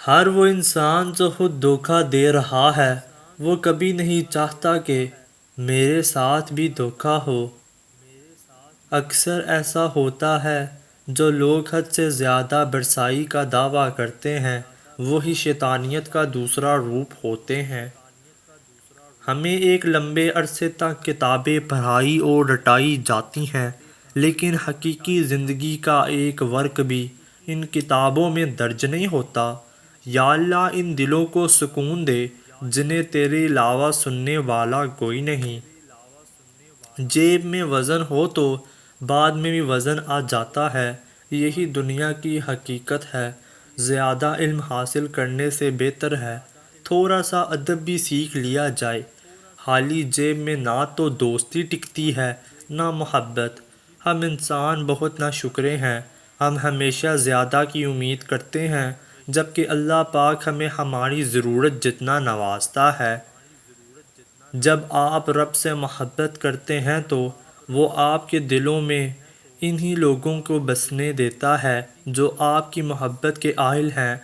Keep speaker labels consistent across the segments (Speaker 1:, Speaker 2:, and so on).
Speaker 1: ہر وہ انسان جو خود دھوکہ دے رہا ہے وہ کبھی نہیں چاہتا کہ میرے ساتھ بھی دھوکہ ہو۔ اکثر ایسا ہوتا ہے جو لوگ حد سے زیادہ برسائی کا دعویٰ کرتے ہیں وہی شیطانیت کا دوسرا روپ ہوتے ہیں۔ ہمیں ایک لمبے عرصے تک کتابیں پڑھائی اور رٹائی جاتی ہیں لیکن حقیقی زندگی کا ایک ورق بھی ان کتابوں میں درج نہیں ہوتا۔ یا اللہ ان دلوں کو سکون دے جنہیں تیرے علاوہ سننے والا کوئی نہیں۔ جیب میں وزن ہو تو بعد میں بھی وزن آ جاتا ہے، یہی دنیا کی حقیقت ہے۔ زیادہ علم حاصل کرنے سے بہتر ہے تھوڑا سا ادب بھی سیکھ لیا جائے۔ خالی جیب میں نہ تو دوستی ٹکتی ہے نہ محبت۔ ہم انسان بہت ناشکرے ہیں، ہم ہمیشہ زیادہ کی امید کرتے ہیں جبکہ اللہ پاک ہمیں ہماری ضرورت جتنا نوازتا ہے۔ جب آپ رب سے محبت کرتے ہیں تو وہ آپ کے دلوں میں انہی لوگوں کو بسنے دیتا ہے جو آپ کی محبت کے اہل ہیں۔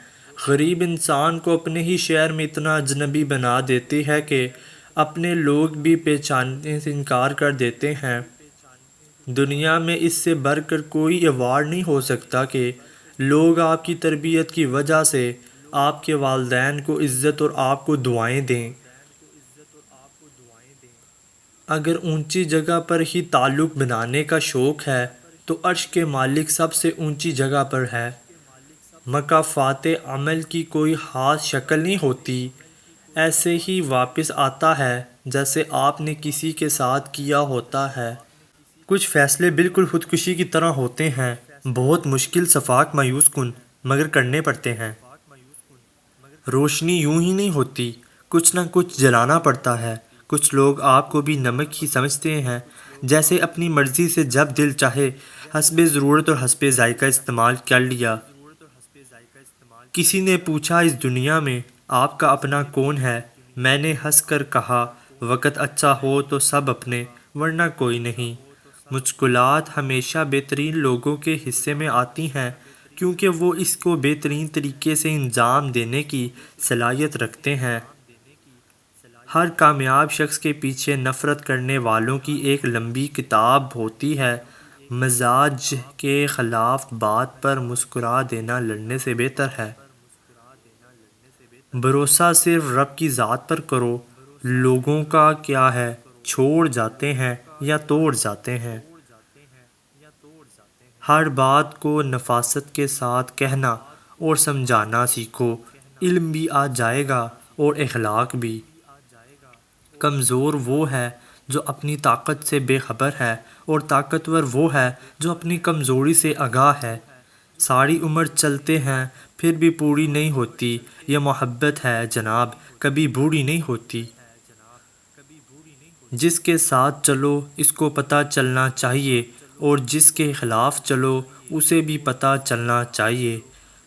Speaker 1: غریب انسان کو اپنے ہی شہر میں اتنا اجنبی بنا دیتی ہے کہ اپنے لوگ بھی پہچاننے سے انکار کر دیتے ہیں۔ دنیا میں اس سے بڑھ کر کوئی ایوارڈ نہیں ہو سکتا کہ لوگ آپ کی تربیت کی وجہ سے آپ کے والدین کو عزت اور آپ کو دعائیں دیں۔ اگر اونچی جگہ پر ہی تعلق بنانے کا شوق ہے تو عرش کے مالک سب سے اونچی جگہ پر ہے۔ مکافات عمل کی کوئی خاص شکل نہیں ہوتی، ایسے ہی واپس آتا ہے جیسے آپ نے کسی کے ساتھ کیا ہوتا ہے۔ کچھ فیصلے بالکل خودکشی کی طرح ہوتے ہیں، بہت مشکل، شفاق، مایوس کن، مگر کرنے پڑتے ہیں۔ روشنی یوں ہی نہیں ہوتی، کچھ نہ کچھ جلانا پڑتا ہے۔ کچھ لوگ آپ کو بھی نمک ہی سمجھتے ہیں، جیسے اپنی مرضی سے جب دل چاہے حسب ضرورت اور حسب ذائقہ استعمال کر لیا۔ کسی نے پوچھا اس دنیا میں آپ کا اپنا کون ہے؟ میں نے ہنس کر کہا وقت اچھا ہو تو سب اپنے، ورنہ کوئی نہیں۔ مشکلات ہمیشہ بہترین لوگوں کے حصے میں آتی ہیں کیونکہ وہ اس کو بہترین طریقے سے انجام دینے کی صلاحیت رکھتے ہیں۔ ہر کامیاب شخص کے پیچھے نفرت کرنے والوں کی ایک لمبی کتاب ہوتی ہے۔ مزاج کے خلاف بات پر مسکرا دینا لڑنے سے بہتر ہے۔ بھروسہ صرف رب کی ذات پر کرو، لوگوں کا کیا ہے، چھوڑ جاتے ہیں یا توڑ جاتے ہیں۔ ہر بات کو نفاست کے ساتھ کہنا اور سمجھانا سیکھو، علم بھی آ جائے گا اور اخلاق بھی۔ کمزور وہ ہے جو اپنی طاقت سے بے خبر ہے اور طاقتور وہ ہے جو اپنی کمزوری سے آگاہ ہے۔ ساری عمر چلتے ہیں پھر بھی پوری نہیں ہوتی، یہ محبت ہے جناب، کبھی بوڑھی نہیں ہوتی۔ جس کے ساتھ چلو اس کو پتہ چلنا چاہیے اور جس کے خلاف چلو اسے بھی پتہ چلنا چاہیے۔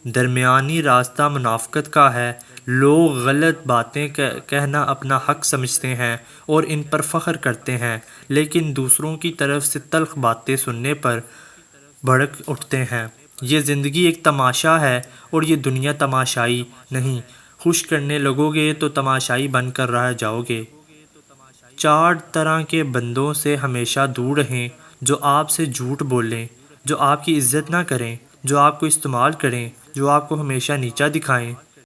Speaker 1: درمیانی راستہ منافقت کا ہے۔ لوگ غلط باتیں کہنا اپنا حق سمجھتے ہیں اور ان پر فخر کرتے ہیں، لیکن دوسروں کی طرف سے تلخ باتیں سننے پر بھڑک اٹھتے ہیں۔ یہ زندگی ایک تماشا ہے اور یہ دنیا تماشائی نہیں۔ خوش کرنے لگو گے تو تماشائی بن کر رہ جاؤ گے۔ 4 طرح کے بندوں سے ہمیشہ دور رہیں: جو آپ سے جھوٹ بولیں، جو آپ کی عزت نہ کریں، جو آپ کو استعمال کریں، جو آپ کو ہمیشہ نیچا دکھائیں۔